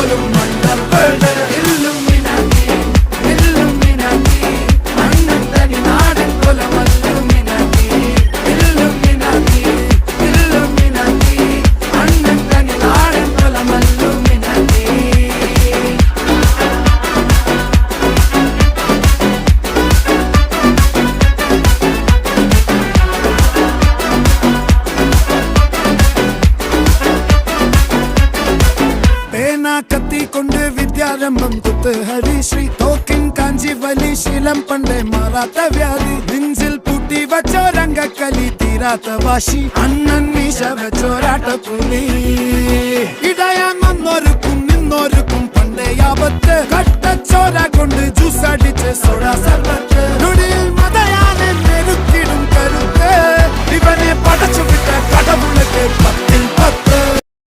പോലും മണ്ടപ്പേട് Illuminati Illuminati അണ്ണൻ തനി നാടൻ കൊലമല്ലുമിനാറ്റി ഇല്ലുമിനാറ്റി ഇല്ലുമിനാറ്റി അണ്ണൻ തനി നാടൻ കൊലമല്ലുമിനാറ്റി. കത്തി കൊണ്ട് വിദ്യാരംഭം കുത്ത് ഹരിശ്രീ തോക്കിൻ കാഞ്ചി വലി ശീലം പണ്ടേ മാറാത്ത വ്യാധി നെഞ്ചിൽ പൂട്ടി വച്ചോരംഗക്കലി തീരാത്ത വാശി അണ്ണൻ മീശ വെച്ചോരാട്ട പുലി ഇടയാൻ വന്നോർക്കും നിന്നോർക്കും പണ്ടേ ആപത്ത് കട്ടച്ചോര കൊണ്ട് ജ്യൂസ് അടിച്ച് സോഡ